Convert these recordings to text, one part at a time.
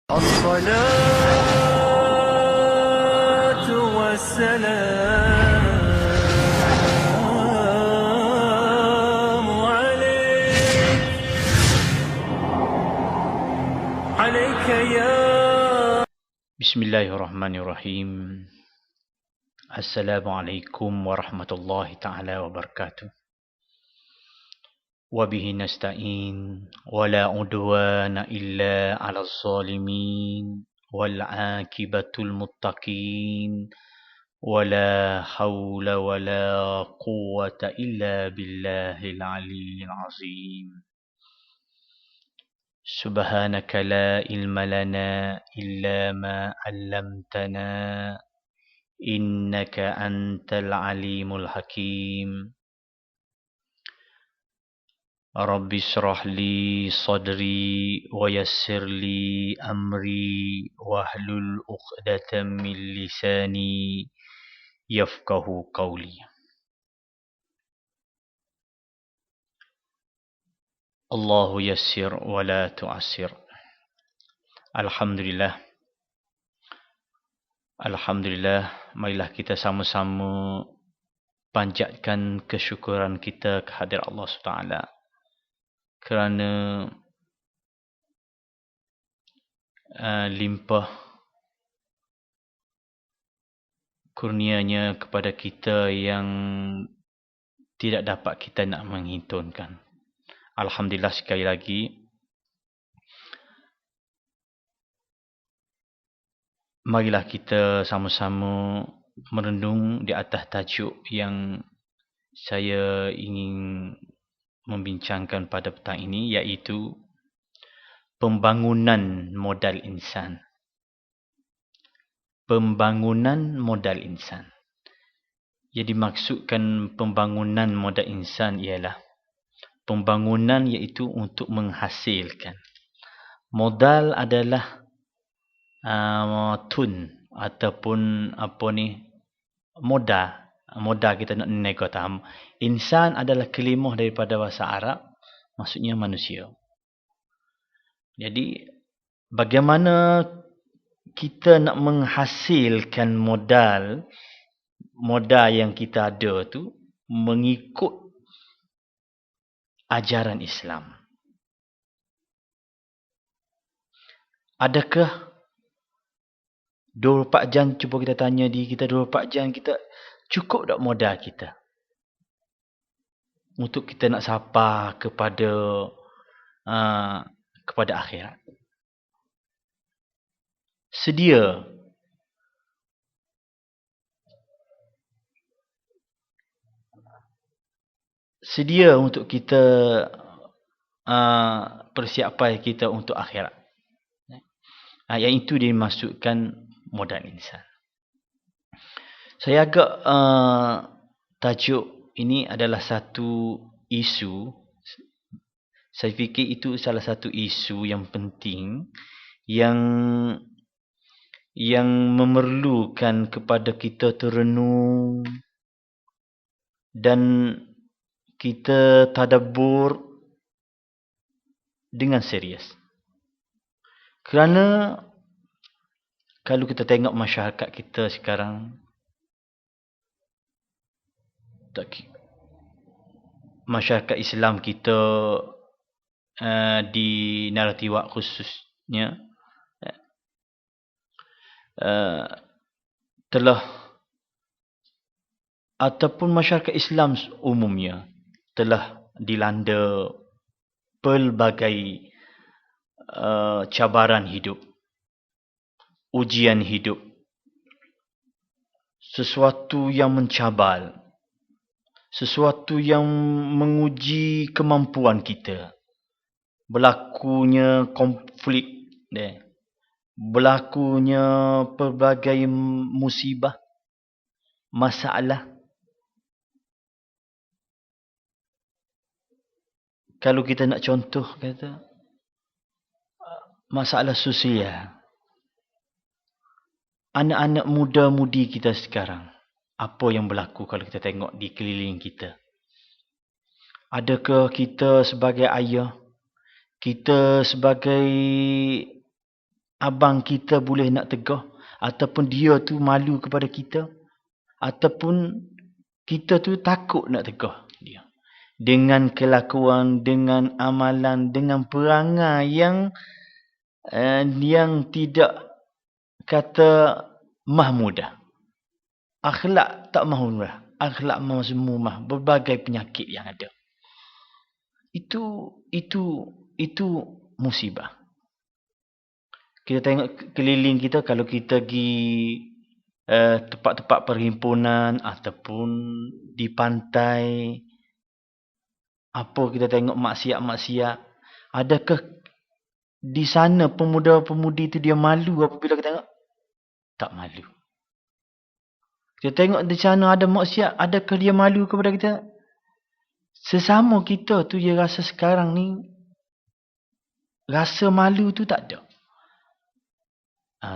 الصلاة والسلام عليك يا Bismillahirrahmanirrahim. Assalamualaikum warahmatullahi ta'ala wabarakatuh. Wabihi nasta'in. Wala udwana illa ala zalimin. Wal'akibatul muttaqin. Wala hawla wala quwwata illa billahil aliyyil azim. Subhanaka la ilma lana illa ma 'allamtana innaka antal alimul hakim. Rabbi shrah li sadri wa yassir li amri wahlul 'uqdatam min lisani yafqahu qawli. Allahu yassir wa la tu'assir. Alhamdulillah. Alhamdulillah, marilah kita sama-sama panjatkan kesyukuran kita kehadirat Allah SWT kerana limpah kurnianya kepada kita yang tidak dapat kita nak menghitungkan. Alhamdulillah sekali lagi. Marilah kita sama-sama merenung di atas tajuk yang saya ingin membincangkan pada petang ini, iaitu pembangunan modal insan. Pembangunan modal insan. Yang dimaksudkan pembangunan modal insan ialah pembangunan iaitu untuk menghasilkan. Modal adalah tun ataupun moda kita nak negotam. Insan adalah kalimah daripada bahasa Arab, maksudnya manusia. Jadi bagaimana kita nak menghasilkan modal yang kita ada tu mengikut ajaran Islam. Adakah 24 jam, cuba kita tanya diri kita, 24 jam kita cukup tak modal kita untuk kita nak sapa kepada akhirat? Sedia untuk kita persiapan kita untuk akhirat. Yang itu dimasukkan modal insan. Saya agak tajuk ini adalah satu isu. Saya fikir itu salah satu isu yang penting yang memerlukan kepada kita terenung dan kita tadabbur dengan serius. Kerana kalau kita tengok masyarakat kita sekarang, masyarakat Islam kita di Naratiwak khususnya telah, ataupun masyarakat Islam umumnya telah dilanda pelbagai cabaran hidup, ujian hidup, sesuatu yang mencabar, sesuatu yang menguji kemampuan kita. Berlakunya konflik, berlakunya pelbagai musibah, masalah. Kalau kita nak contoh kata masalah sosial, anak-anak muda-mudi kita sekarang, apa yang berlaku kalau kita tengok di keliling kita? Adakah kita sebagai ayah, kita sebagai abang kita boleh nak tegur, ataupun dia tu malu kepada kita, ataupun kita tu takut nak tegur dia. Dengan kelakuan, dengan amalan, dengan perangai yang tidak kata mahmudah. Akhlak tak mahmudah. Akhlak mazmumah, berbagai penyakit yang ada. Itu musibah. Kita tengok keliling kita, kalau kita pergi tempat-tempat perhimpunan ataupun di pantai, apa kita tengok maksiat-maksiat, adakah di sana pemuda-pemudi itu dia malu apabila kita tengok? Tak malu. Kita tengok di sana ada maksiat, adakah dia malu kepada kita? Sesama kita tu dia rasa sekarang ni, rasa malu tu tak ada.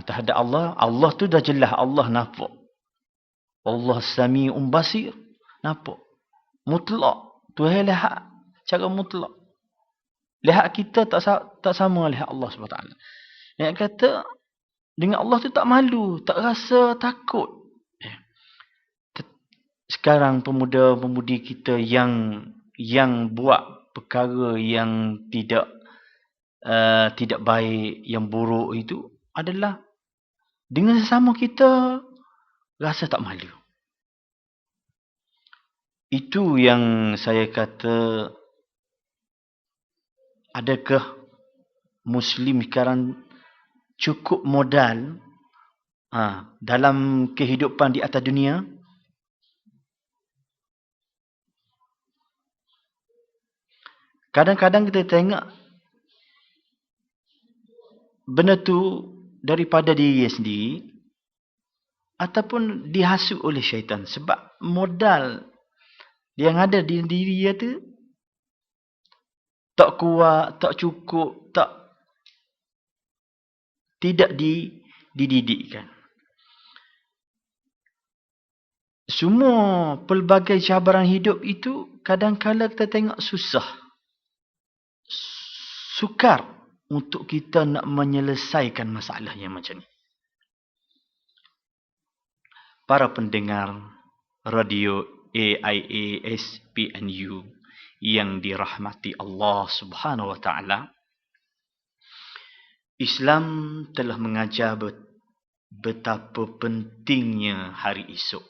Terhadap Allah tu dah jelas, Allah nampak. Allah Sami'un Basir, nampak. Mutlak. Tuhan lihat cara mutlak. Lihat kita tak sama lihat Allah SWT. Yang kata dengan Allah tu tak malu, tak rasa takut. Sekarang pemuda-pemudi kita yang buat perkara yang tidak baik, yang buruk itu adalah dengan sesama kita rasa tak malu. Itu yang saya kata, adakah Muslim sekarang cukup modal dalam kehidupan di atas dunia? Kadang-kadang kita tengok benda tu daripada diri sendiri ataupun dihasut oleh syaitan. Sebab modal yang ada di diri dia tu tak kuat, tak cukup, tidak dididikkan. Semua pelbagai cabaran hidup itu kadang-kadang kita tengok susah. Sukar untuk kita nak menyelesaikan masalah yang macam ni. Para pendengar radio AIA SPNU yang dirahmati Allah Subhanahu wa taala, Islam telah mengajar betapa pentingnya hari esok,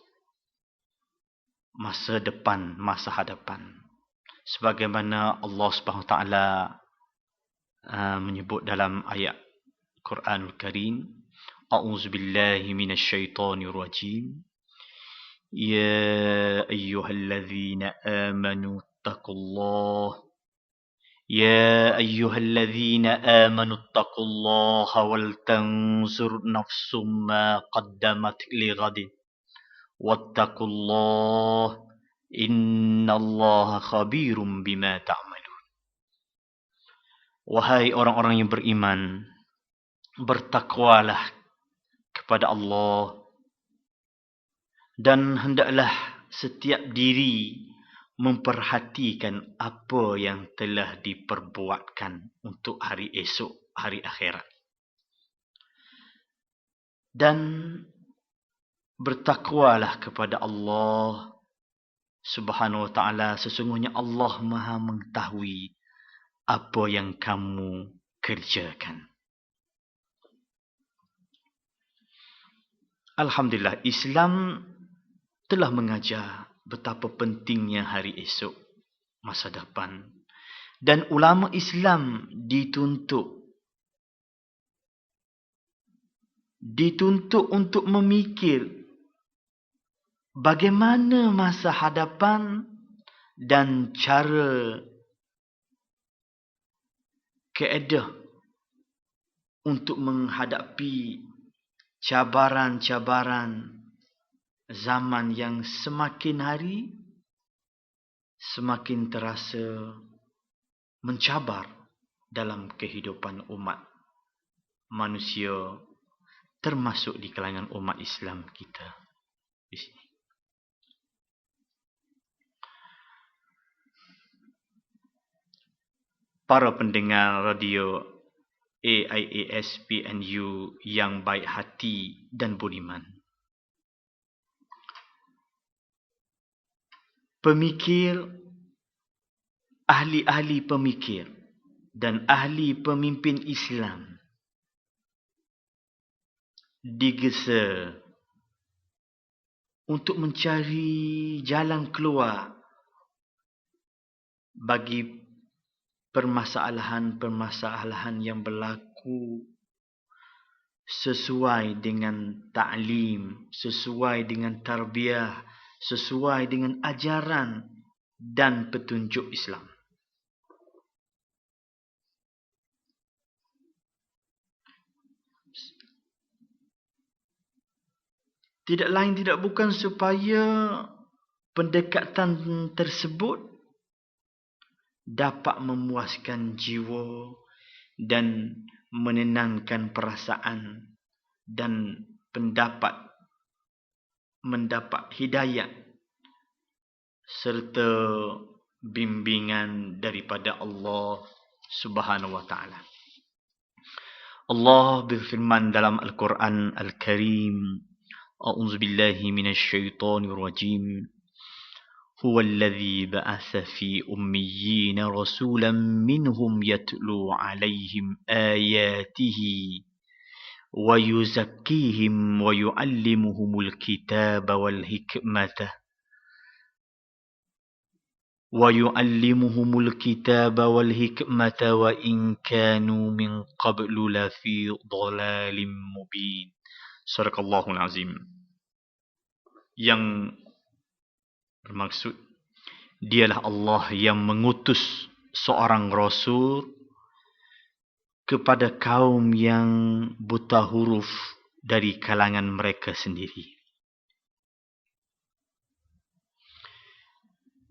masa depan, masa hadapan. Sebagaimana Allah Subhanahu wa taala menyebut dalam ayat Quranul Karim, A'udzubillahi minasyaitonir rajim. Ya ayyuhallazina amanu taqullaha Ya ayyuhallazina amanu taqullaha wal tanzur nafsum ma qaddamat lighadin wattaqullaha innallaha khabirum bima ta'malun. Wahai orang-orang yang beriman, bertakwalah kepada Allah dan hendaklah setiap diri memperhatikan apa yang telah diperbuatkan untuk hari esok, hari akhirat. Dan bertakwalah kepada Allah Subhanahu wa ta'ala. Sesungguhnya Allah Maha mengetahui apa yang kamu kerjakan. Alhamdulillah, Islam telah mengajar betapa pentingnya hari esok, masa depan. Dan ulama Islam dituntut untuk memikir bagaimana masa hadapan dan cara keedah untuk menghadapi cabaran-cabaran zaman yang semakin hari semakin terasa mencabar dalam kehidupan umat manusia, termasuk di kalangan umat Islam kita di sini. Para pendengar radio AIAS PNU yang baik hati dan budiman. Pemikir, ahli-ahli pemikir dan ahli pemimpin Islam digesa untuk mencari jalan keluar bagi permasalahan-permasalahan yang berlaku sesuai dengan ta'lim, sesuai dengan tarbiyah, sesuai dengan ajaran dan petunjuk Islam. Tidak lain tidak bukan supaya pendekatan tersebut dapat memuaskan jiwa dan menenangkan perasaan dan mendapat hidayah serta bimbingan daripada Allah Subhanahu wa taala. Allah berfirman dalam Al-Quran Al-Karim, A'udzu billahi minasyaitonir rajim. Huwa alladhi ba'atha fi ummiyina rasulan minhum yatlu 'alaihim ayatihi wa yuzakkihim wa yu'allimuhumul kitaba wal hikmata wa in kanu min qablu lafi dhalalim mubin. Sadaqallahul azim. Yang bermaksud, dialah Allah yang mengutus seorang rasul kepada kaum yang buta huruf dari kalangan mereka sendiri,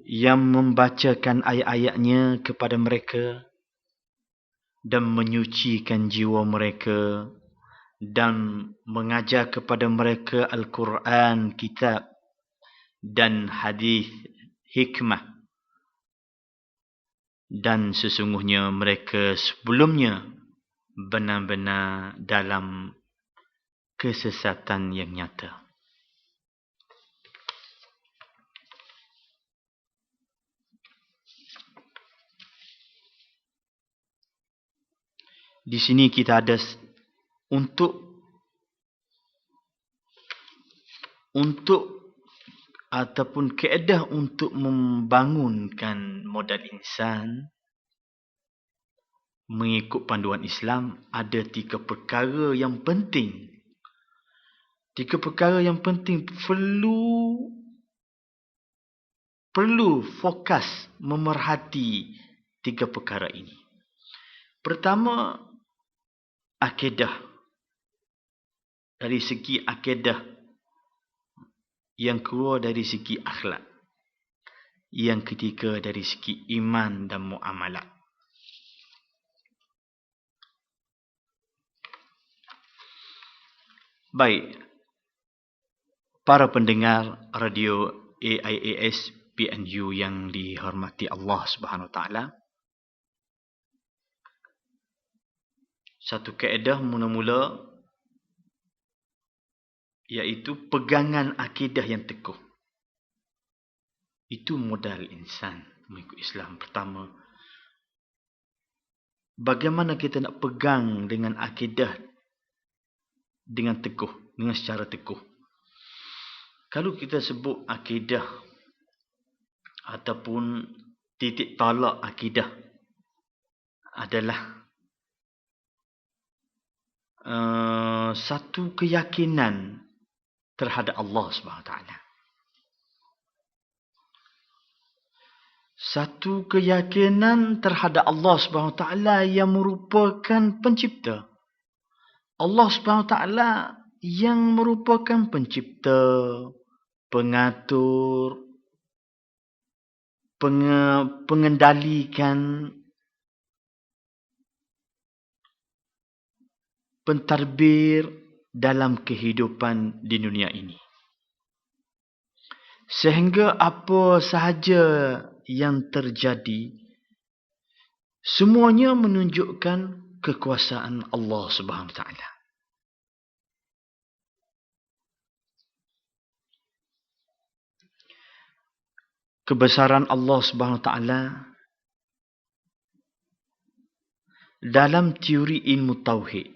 yang membacakan ayat-ayatnya kepada mereka dan menyucikan jiwa mereka dan mengajar kepada mereka Al-Quran, kitab dan hadis hikmah. Dan sesungguhnya mereka sebelumnya benar-benar dalam kesesatan yang nyata. Di sini kita ada untuk ataupun kaedah untuk membangunkan modal insan mengikut panduan Islam. Ada 3 perkara yang penting. 3 perkara yang penting perlu fokus memerhati 3 perkara ini. Pertama, akidah. Dari segi akidah. Yang kedua dari segi akhlak. Yang ketiga dari segi iman dan muamalah. Baik, para pendengar radio AIAS PNU yang dihormati Allah Subhanahu Wa Taala, satu kaedah mula-mula iaitu pegangan akidah yang teguh. Itu modal insan mengikut Islam. Pertama, bagaimana kita nak pegang dengan akidah dengan teguh, dengan secara teguh. Kalau kita sebut akidah ataupun titik tolak akidah adalah satu keyakinan terhadap Allah SWT. Satu keyakinan terhadap Allah SWT yang merupakan pencipta. Allah SWT yang merupakan pencipta, pengatur, pengendalikan, pentadbir dalam kehidupan di dunia ini. Sehingga apa sahaja yang terjadi, semuanya menunjukkan kekuasaan Allah Subhanahu Wa Taala. Kebesaran Allah Subhanahu Wa Taala dalam teori ilmu tauhid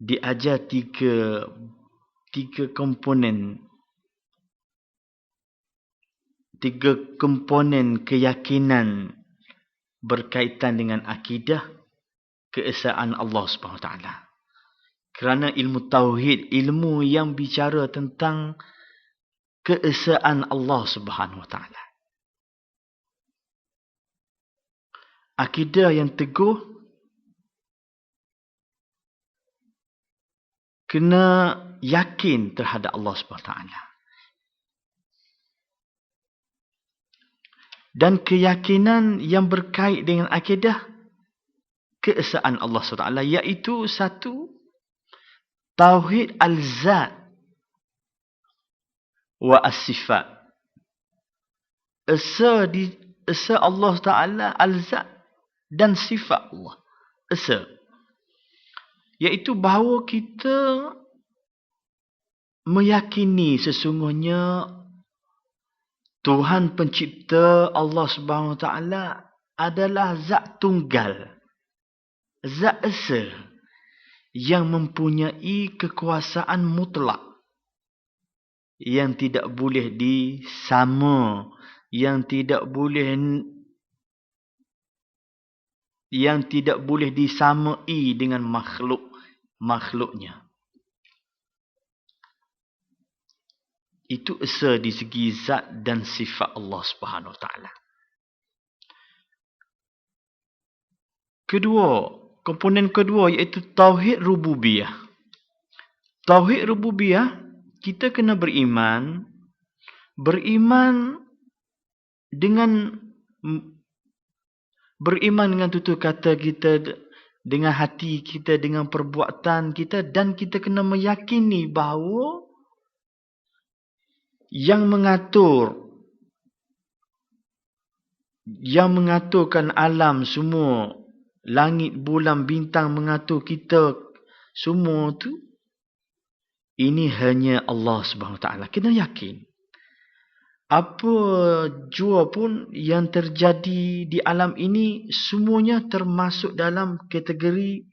diajar tiga komponen keyakinan berkaitan dengan akidah keesaan Allah Subhanahu Wa Taala. Kerana ilmu tauhid, ilmu yang bicara tentang keesaan Allah Subhanahu Wa Taala. Akidah yang teguh kena yakin terhadap Allah Subhanahu Wa Taala. Dan keyakinan yang berkait dengan akidah keesaan Allah SWT, iaitu satu, tauhid al-zat wa as-sifat. Esa Allah Ta'ala al-zat dan sifat Allah. Esa. Iaitu bahawa kita meyakini sesungguhnya Tuhan pencipta Allah Subhanahu Wa Taala adalah zat tunggal, zat esa yang mempunyai kekuasaan mutlak, yang tidak boleh disama, yang tidak boleh disamai dengan makhluknya. Itu esa di segi zat dan sifat Allah Subhanahu Wa Taala. Kedua, komponen kedua iaitu tauhid rububiyah. Tauhid rububiyah, kita kena beriman dengan tutur kata kita, dengan hati kita, dengan perbuatan kita, dan kita kena meyakini bahawa yang mengaturkan alam semua, langit, bulan, bintang, mengatur kita semua tu, ini hanya Allah Subhanahu Wa Taala. Kena yakin. Apa jua pun yang terjadi di alam ini, semuanya termasuk dalam kategori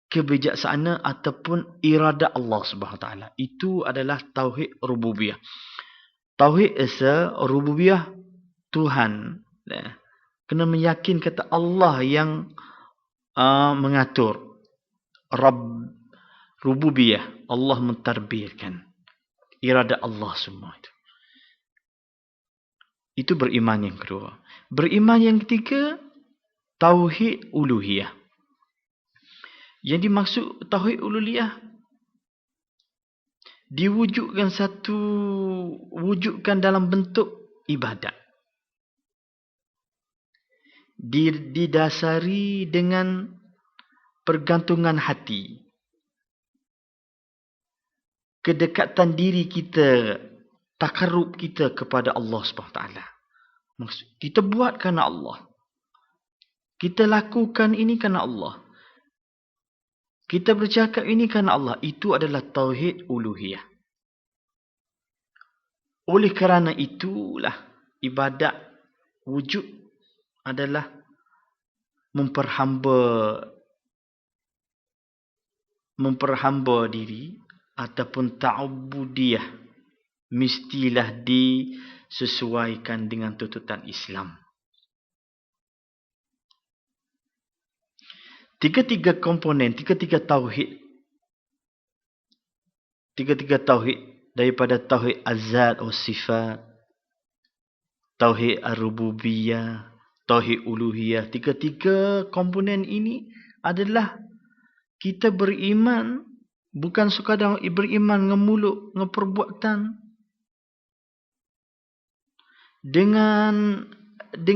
kebijaksanaan ataupun irada Allah Subhanahu Wa Taala. Itu adalah tauhid rububiyah. Tauhid esa, rububiyah Tuhan. Kena meyakin kata Allah yang mengatur. Rububiyah, Allah mentadbirkan. Irada Allah semua itu. Itu beriman yang kedua. Beriman yang ketiga, tauhid uluhiyah. Yang dimaksud tauhid uluhiyah, diwujudkan dalam bentuk ibadat. Didasari dengan pergantungan hati. Kedekatan diri kita, takarrub kita kepada Allah SWT. Kita buat kerana Allah. Kita lakukan ini kerana Allah. Kita bercakap ini kerana Allah. Itu adalah tauhid uluhiyah. Oleh kerana itulah ibadat wujud adalah memperhamba diri ataupun ta'ubudiyah, mestilah disesuaikan dengan tuntutan Islam. Tiga-tiga komponen, tiga-tiga tauhid daripada tauhid az-zat wa sifat, tauhid ar-rububiyah, tauhid uluhiyah. Tiga-tiga komponen ini adalah kita beriman, bukan sekadar beriman dengan mulut, dengan perbuatan, dengan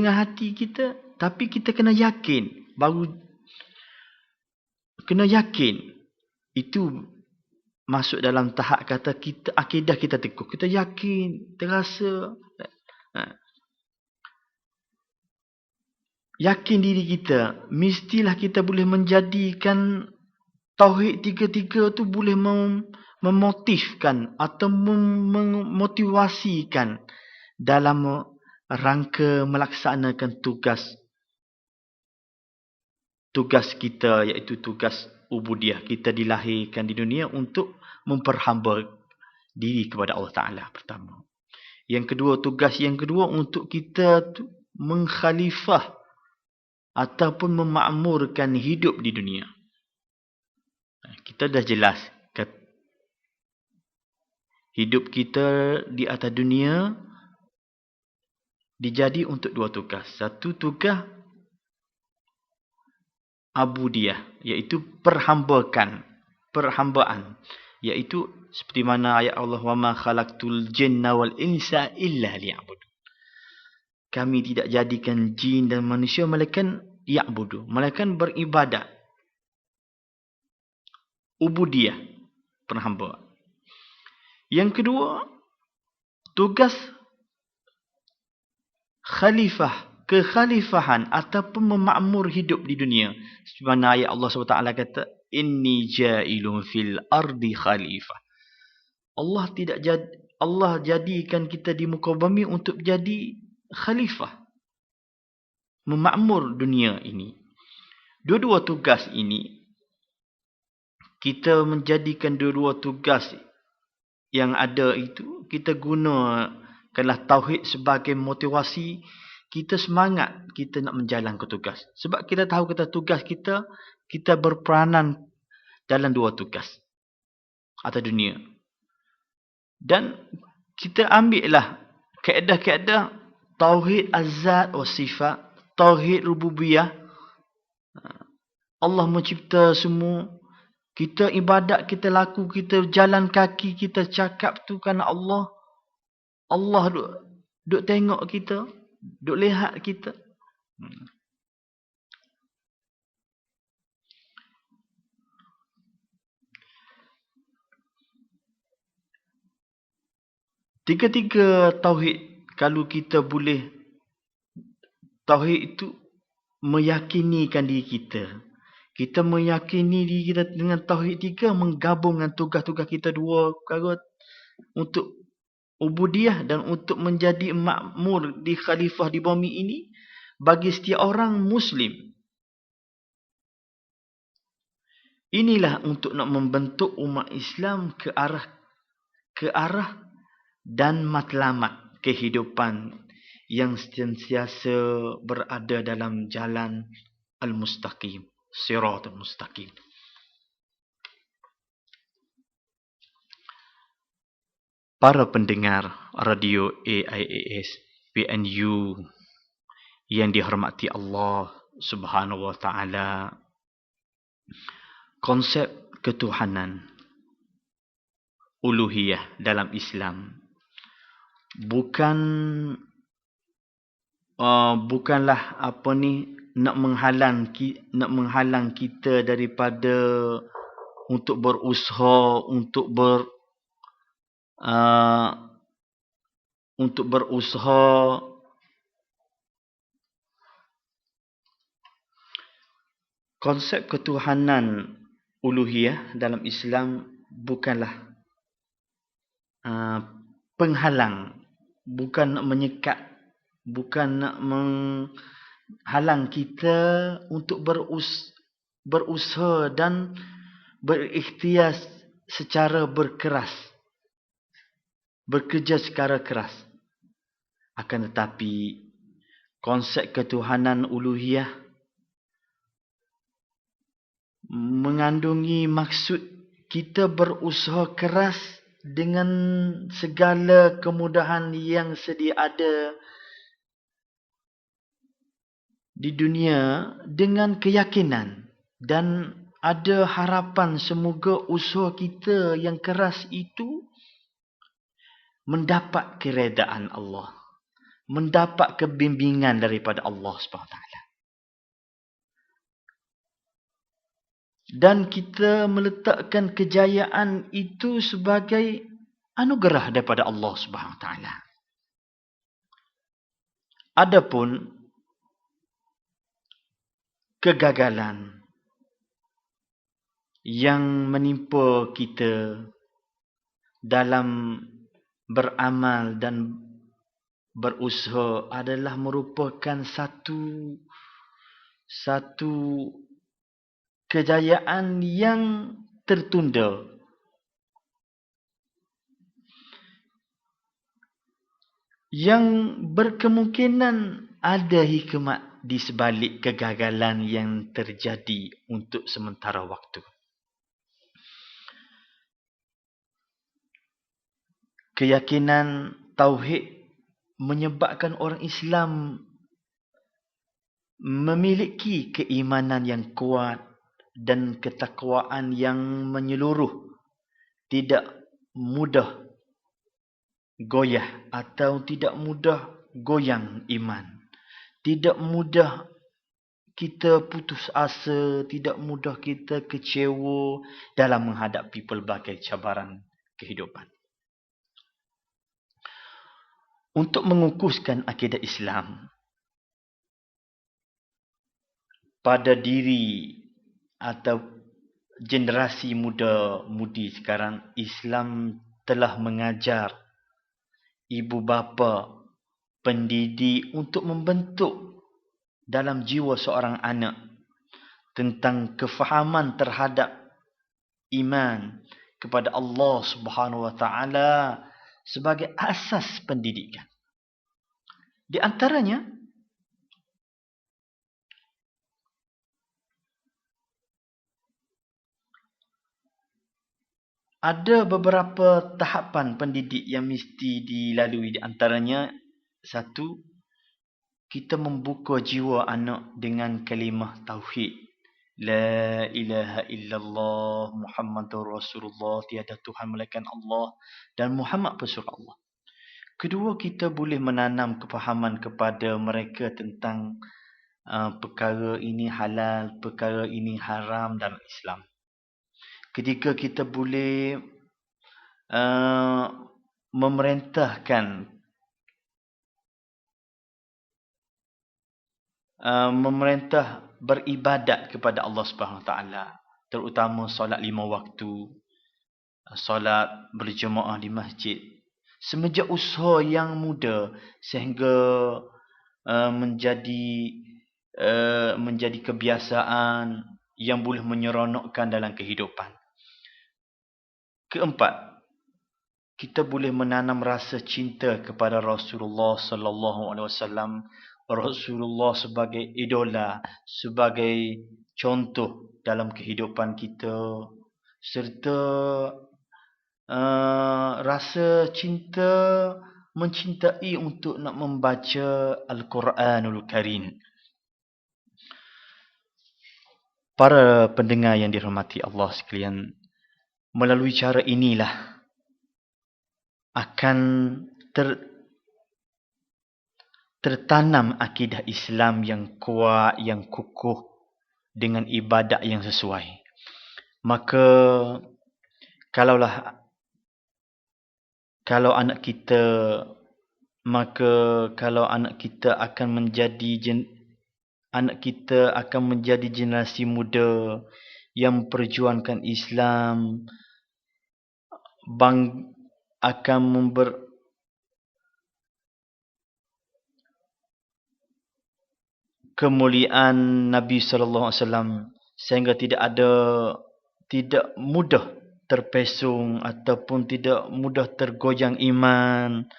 hati kita, tapi kita kena yakin, kena yakin. Itu masuk dalam tahap kata kita, akidah kita teguh. Kita yakin, terasa. yakin diri kita, mestilah kita boleh menjadikan tauhid tiga-tiga tu boleh memotifkan atau memotivasikan dalam rangka melaksanakan tugas kita, iaitu tugas ubudiyah. Kita dilahirkan di dunia untuk memperhamba diri kepada Allah Ta'ala pertama. Yang kedua, tugas yang kedua untuk kita mengkhalifah ataupun memakmurkan hidup di dunia. Kita dah jelas hidup kita di atas dunia dijadi untuk dua tugas. Satu tugas abudiyah, iaitu perhambaan, iaitu seperti mana ayat Allah, wa ma khalaqtul jinna wal insa illa liya'budun. Kami tidak jadikan jin dan manusia melainkan ya'budu, melainkan beribadat. Ubudiyah, perhambaan. Yang kedua, tugas kekhalifahan ataupun memakmur hidup di dunia. Seperti mana ayat Allah SWT kata, inni ja'ilun fil ardi khalifah. Allah jadikan kita di muka bumi untuk jadi khalifah, memakmur dunia ini. Dua-dua tugas ini, kita menjadikan dua-dua tugas yang ada itu, kita gunakanlah tauhid sebagai motivasi kita, semangat kita nak menjalankan tugas. Sebab kita tahu kita tugas kita berperanan dalam dua tugas atas dunia. Dan kita ambillah kaedah-kaedah tauhid az-zat wa sifat, tauhid rububiyah. Allah mencipta semua. Kita ibadat, kita laku, kita jalan kaki, kita cakap tu kerana Allah. Allah duk tengok kita, duk lihat kita. Tiga-tiga tauhid, kalau kita boleh, tauhid itu meyakinikan diri kita. Kita meyakini diri kita dengan tauhid tiga, menggabungkan tugas-tugas kita dua perkara untuk ubudiyah dan untuk menjadi makmur di khalifah di bumi ini bagi setiap orang Muslim. Inilah untuk nak membentuk umat Islam ke arah dan matlamat kehidupan yang sentiasa berada dalam jalan al-mustaqim, siratul mustaqim. Para pendengar radio AIAS PNU yang dihormati Allah Subhanahu wa taala, konsep ketuhanan uluhiyah dalam Islam bukanlah nak menghalang kita daripada untuk berusaha, untuk berusaha konsep ketuhanan uluhiyah dalam Islam bukanlah penghalang, bukan nak menyekat, bukan nak menghalang kita untuk berusaha dan berikhtiar secara berkeras, bekerja secara keras. Akan tetapi konsep ketuhanan uluhiyah mengandungi maksud kita berusaha keras dengan segala kemudahan yang sedia ada di dunia, dengan keyakinan dan ada harapan semoga usaha kita yang keras itu mendapat keredaan Allah, mendapat kebimbingan daripada Allah SWT. Dan kita meletakkan kejayaan itu sebagai anugerah daripada Allah SWT. Adapun kegagalan yang menimpa kita dalam beramal dan berusaha adalah merupakan satu kejayaan yang tertunda. Yang berkemungkinan ada hikmat di sebalik kegagalan yang terjadi untuk sementara waktu. Keyakinan tauhid menyebabkan orang Islam memiliki keimanan yang kuat dan ketakwaan yang menyeluruh, tidak mudah goyah atau tidak mudah goyang iman, tidak mudah kita putus asa, tidak mudah kita kecewa dalam menghadapi pelbagai cabaran kehidupan. Untuk mengukuhkan akidah Islam pada diri atau generasi muda-mudi sekarang, Islam telah mengajar ibu bapa, pendidik untuk membentuk dalam jiwa seorang anak tentang kefahaman terhadap iman kepada Allah Subhanahu wa taala sebagai asas pendidikan. Di antaranya ada beberapa tahapan pendidik yang mesti dilalui. Di antaranya, satu, kita membuka jiwa anak dengan kalimah tauhid. La ilaha illallah Muhammadur Rasulullah, tiada Tuhan melainkan Allah dan Muhammad pesuruh Allah. Kedua, kita boleh menanam kefahaman kepada mereka tentang perkara ini halal, perkara ini haram dalam Islam. Ketika kita boleh memerintah beribadat kepada Allah Subhanahu Wa Taala, terutama solat 5 waktu, solat berjemaah di masjid, semenjak usaha yang muda sehingga menjadi kebiasaan yang boleh menyeronokkan dalam kehidupan. Keempat, kita boleh menanam rasa cinta kepada Rasulullah sallallahu alaihi wasallam, Rasulullah sebagai idola, sebagai contoh dalam kehidupan kita, serta rasa cinta, mencintai untuk nak membaca Al-Quranul Karim. Para pendengar yang dirahmati Allah sekalian, melalui cara inilah akan tertanam akidah Islam yang kuat, yang kukuh dengan ibadat yang sesuai. Maka kalau anak kita akan menjadi generasi muda yang memperjuangkan Islam, akan kemuliaan Nabi sallallahu alaihi wasallam, sehingga tidak mudah terpesong ataupun tidak mudah tergoyang iman,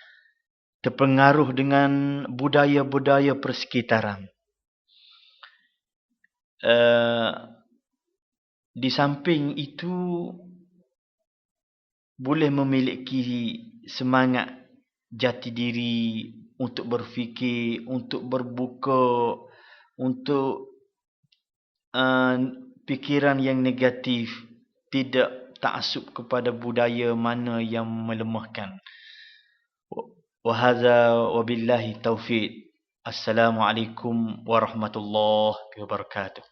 terpengaruh dengan budaya-budaya persekitaran. Di samping itu, boleh memiliki semangat jati diri untuk berfikir, untuk berbuka, untuk fikiran yang negatif, tidak ta'assub kepada budaya mana yang melemahkan. Wa hadza wa billahi taufiq. Assalamualaikum warahmatullahi wabarakatuh.